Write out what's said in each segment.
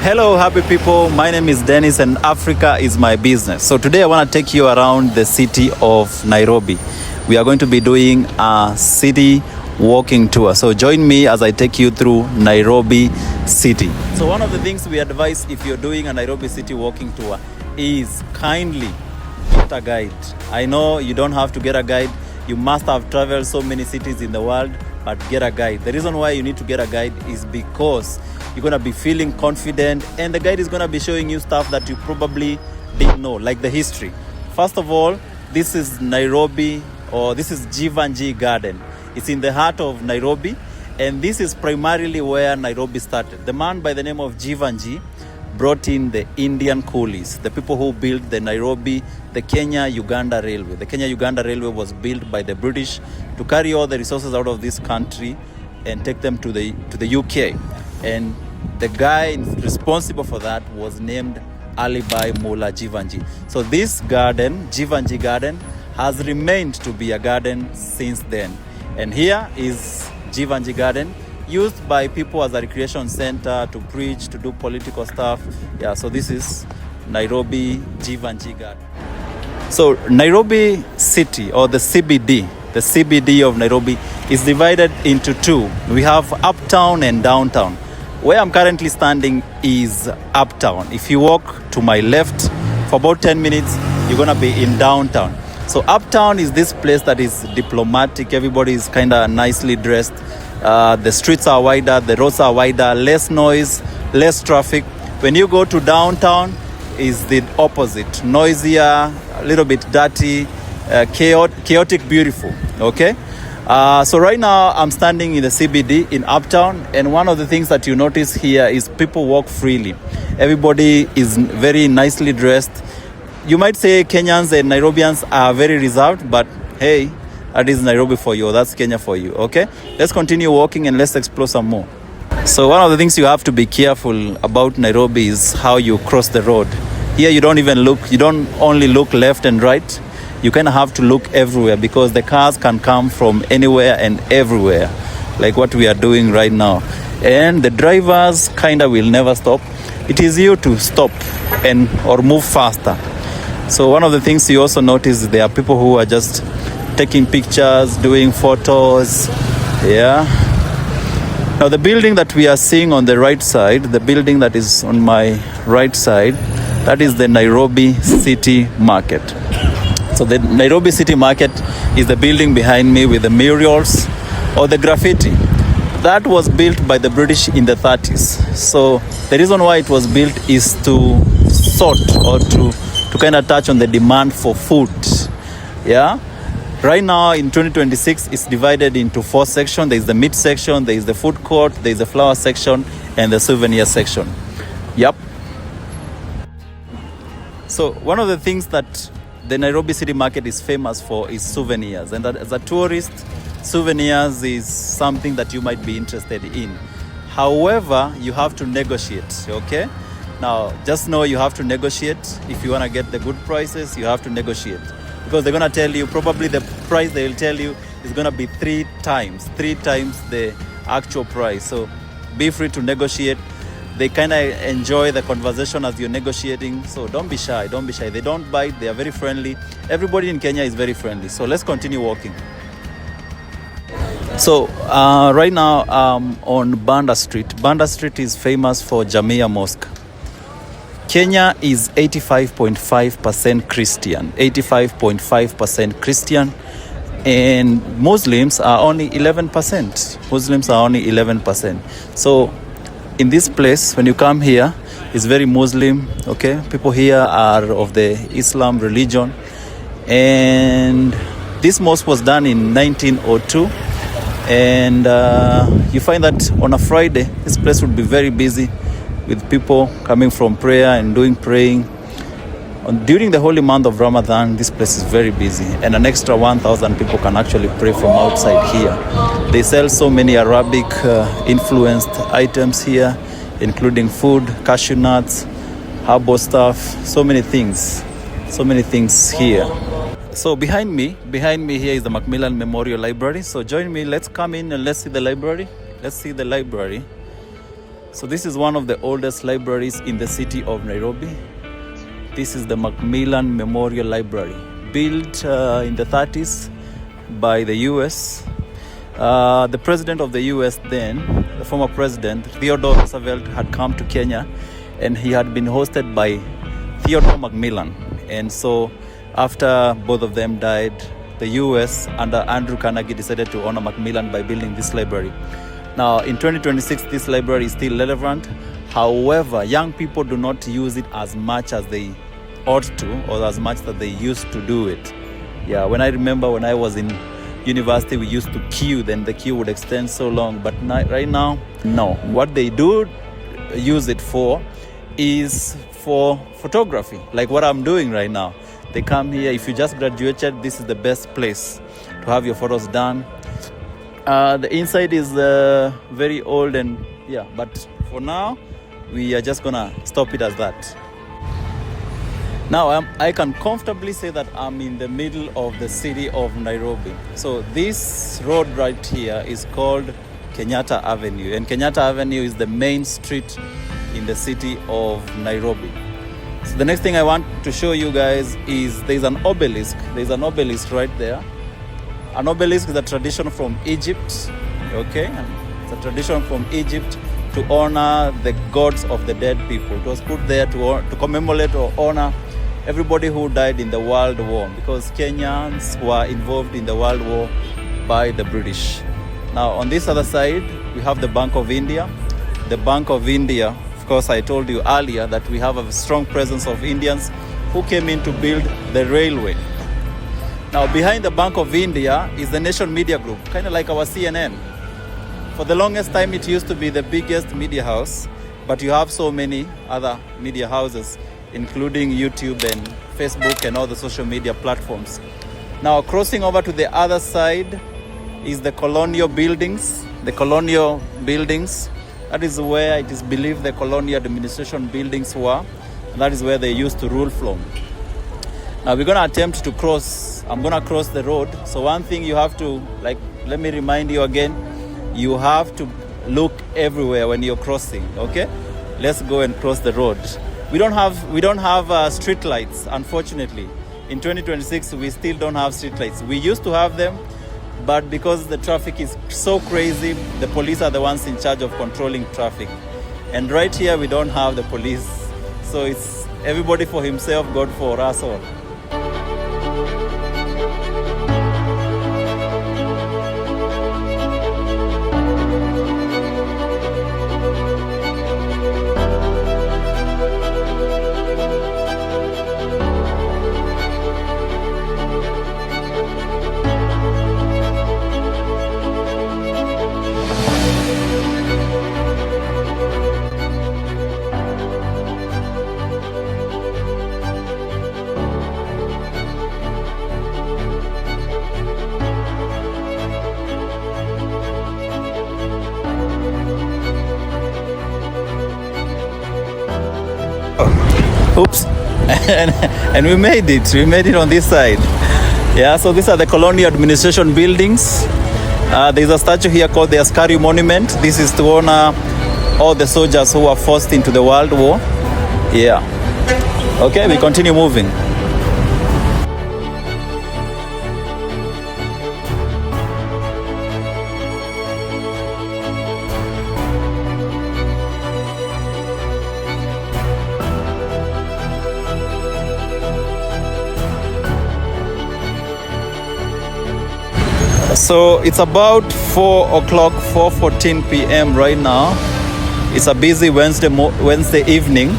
Hello, happy people. My name is Dennis, and Africa is my business. So today I want to take you around the city of Nairobi. We are going to be doing a city walking tour. So join me as I take you through Nairobi City. So one of the things we advise if you're doing a Nairobi City walking tour is kindly get a guide. I know you don't have to get a guide. You must have traveled so many cities in the world, but get a guide. The reason why you need to get a guide is because you're going to be feeling confident, and the guide is going to be showing you stuff that you probably didn't know, like the history. First of all, this is Nairobi, or this is Jivanji Garden. It's in the heart of Nairobi, and this is primarily where Nairobi started. The man by the name of Jivanji brought in the Indian coolies, the people who built the Kenya-Uganda Railway. The Kenya-Uganda Railway was built by the British to carry all the resources out of this country and take them to the UK. And the guy responsible for that was named Alibai Mullah Jivanji. So this garden, Jivanji Garden, has remained to be a garden since then. And here is Jivanji Garden, used by people as a recreation center, to preach, to do political stuff. Yeah, so this is Nairobi Jivanji Garden. So Nairobi City, or the CBD of Nairobi, is divided into two. We have uptown and downtown. Where I'm currently standing is uptown. If you walk to my left for about 10 minutes, you're gonna be in downtown. So uptown is this place that is diplomatic. Everybody is kind of nicely dressed. The streets are wider, the roads are wider, less noise, less traffic. When you go to downtown, is the opposite. Noisier, a little bit dirty, chaotic, beautiful, okay? So right now I'm standing in the CBD in Uptown, and one of the things that you notice here is people walk freely. Everybody is very nicely dressed. You might say Kenyans and Nairobians are very reserved, but hey, that is Nairobi for you. That's Kenya for you, okay? Let's continue walking and let's explore some more. So one of the things you have to be careful about Nairobi is how you cross the road. Here you don't only look left and right. You kind of have to look everywhere, because the cars can come from anywhere and everywhere, like what we are doing right now. And the drivers kind of will never stop. It is you to stop or move faster. So one of the things you also notice is there are people who are just taking pictures, doing photos. Yeah. Now the building that we are seeing on the right side, the building that is on my right side, that is the Nairobi City Market. So the Nairobi City Market is the building behind me with the murals or the graffiti. That was built by the British in the 30s. So the reason why it was built is to sort or to kind of touch on the demand for food. Yeah. Right now in 2026, it's divided into 4 sections. There is the meat section, there is the food court, there is the flower section, and the souvenir section. Yep. So one of the things that the Nairobi City Market is famous for is souvenirs. And that as a tourist, souvenirs is something that you might be interested in. However, you have to negotiate, okay? Now, just know you have to negotiate. If you want to get the good prices, you have to negotiate. Because they're going to tell you, probably the price they'll tell you is going to be 3 times the actual price. So be free to negotiate. They kind of enjoy the conversation as you're negotiating. So don't be shy. They don't bite. They are very friendly. Everybody in Kenya is very friendly. So let's continue walking. So right now on Banda Street. Banda Street is famous for Jamia Mosque. Kenya is 85.5% Christian. 85.5% Christian. And Muslims are only 11%. So in this place, when you come here, it's very Muslim, okay? People here are of the Islam religion. And this mosque was done in 1902. And you find that on a Friday, this place would be very busy with people coming from prayer and doing praying. During the holy month of Ramadan, this place is very busy. And an extra 1,000 people can actually pray from outside here. They sell so many Arabic influenced items here, including food, cashew nuts, herbal stuff, so many things here. So behind me here is the Macmillan Memorial Library. So join me, let's come in and let's see the library. So this is one of the oldest libraries in the city of Nairobi. This is the Macmillan Memorial Library, built in the 30s by the US. The president of the US then, the former president, Theodore Roosevelt, had come to Kenya, and he had been hosted by Theodore Macmillan. And so after both of them died, the US under Andrew Carnegie decided to honor Macmillan by building this library. Now in 2026, this library is still relevant. However, young people do not use it as much as they ought to, or as much that they used to do it. Yeah, when I remember when I was in university, we used to queue, then the queue would extend so long. But right now, no. What they do use it for is for photography, like what I'm doing right now. They come here. If you just graduated, this is the best place to have your photos done. The inside is very old, and yeah, but for now we are just gonna stop it as that. Now I can comfortably say that I'm in the middle of the city of Nairobi. So this road right here is called Kenyatta Avenue, and Kenyatta Avenue is the main street in the city of Nairobi. So the next thing I want to show you guys is there's an obelisk. There's an obelisk right there. An obelisk is a tradition from Egypt, okay? It's a tradition from Egypt to honor the gods of the dead people. It was put there to commemorate or honor everybody who died in the World War, because Kenyans were involved in the World War by the British. Now on this other side, we have the Bank of India. The Bank of India, of course, I told you earlier that we have a strong presence of Indians who came in to build the railway. Now behind the Bank of India is the Nation Media Group, kind of like our CNN. For the longest time it used to be the biggest media house, but you have so many other media houses, including YouTube and Facebook and all the social media platforms. Now crossing over to the other side is the colonial buildings. The colonial buildings, that is where it is believed the colonial administration buildings were. And that is where they used to rule from. Now we're gonna attempt to cross. I'm gonna cross the road. So one thing you have to, let me remind you again, you have to look everywhere when you're crossing, okay? Let's go and cross the road. We don't have street lights, unfortunately. In 2026, we still don't have street lights. We used to have them, but because the traffic is so crazy, the police are the ones in charge of controlling traffic. And right here, we don't have the police. So it's everybody for himself, God for us all. Oops. And we made it on this side. Yeah, so these are the colonial administration buildings. There's a statue here called the Askari Monument. This is to honor all the soldiers who were forced into the World War. Yeah. Okay, we continue moving. So it's about 4:14 p.m. right now. It's a busy Wednesday evening,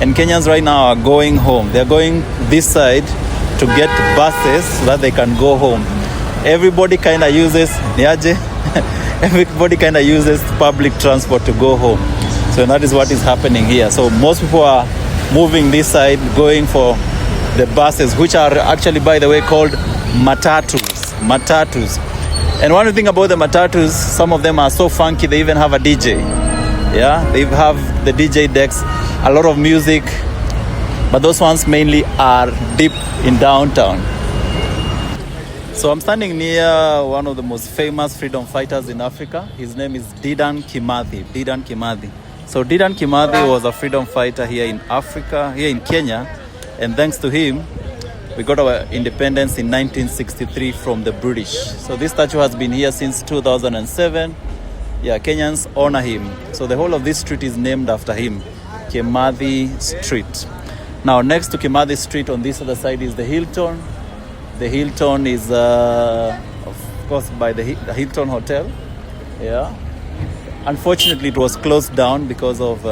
and Kenyans right now are going home. They're going this side to get buses so that they can go home. Everybody kind of uses everybody kind of uses public transport to go home. So that is what is happening here. So most people are moving this side, going for the buses, which are actually, by the way, called matatus. And one thing about the matatus, some of them are so funky, they even have a DJ. Yeah, they have the DJ decks, a lot of music, but those ones mainly are deep in downtown. So I'm standing near one of the most famous freedom fighters in Africa. His name is Dedan Kimathi. So Dedan Kimathi was a freedom fighter here in Africa, here in Kenya, and thanks to him, we got our independence in 1963 from the British. So this statue has been here since 2007. Yeah, Kenyans honor him. So the whole of this street is named after him, Kimathi Street. Now next to Kimathi Street on this other side is the Hilton. The Hilton is, of course, by the Hilton Hotel. Yeah. Unfortunately, it was closed down because of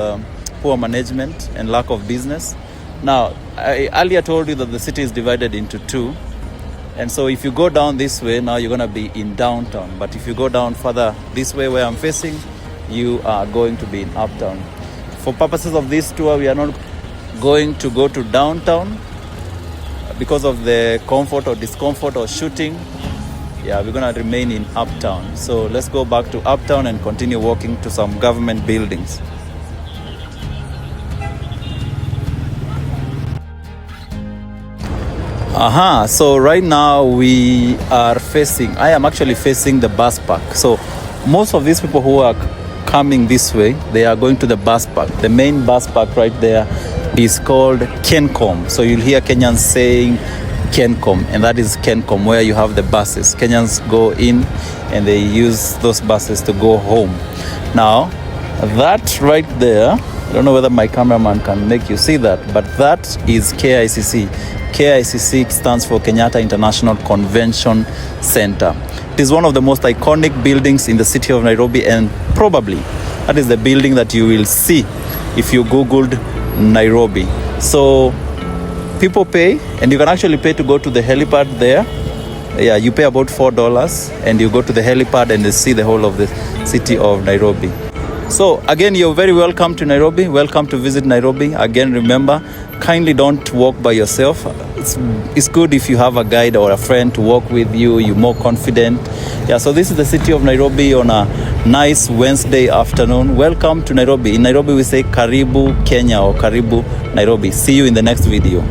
poor management and lack of business. Now, I earlier told you that the city is divided into two. And so if you go down this way, now you're going to be in downtown. But if you go down further this way where I'm facing, you are going to be in uptown. For purposes of this tour, we are not going to go to downtown because of the comfort or discomfort or shooting. Yeah, we're going to remain in uptown. So let's go back to uptown and continue walking to some government buildings. So right now I am actually facing the bus park. So most of these people who are coming this way, they are going to the bus park. The main bus park right there is called Kencom. So you'll hear Kenyans saying Kencom, and that is Kencom, where you have the buses. Kenyans go in and they use those buses to go home. Now, that right there, I don't know whether my cameraman can make you see that, but that is KICC. KICC stands for Kenyatta International Convention Center. It is one of the most iconic buildings in the city of Nairobi, and probably that is the building that you will see if you Googled Nairobi. So people pay, and you can actually pay to go to the helipad there. Yeah, you pay about $4 and you go to the helipad and you see the whole of the city of Nairobi. So again, you're very welcome to Nairobi. Welcome to visit Nairobi. Again, remember, kindly don't walk by yourself. It's good if you have a guide or a friend to walk with you. You're more confident. Yeah, so this is the city of Nairobi on a nice Wednesday afternoon. Welcome to Nairobi. In Nairobi, we say Karibu Kenya or Karibu Nairobi. See you in the next video.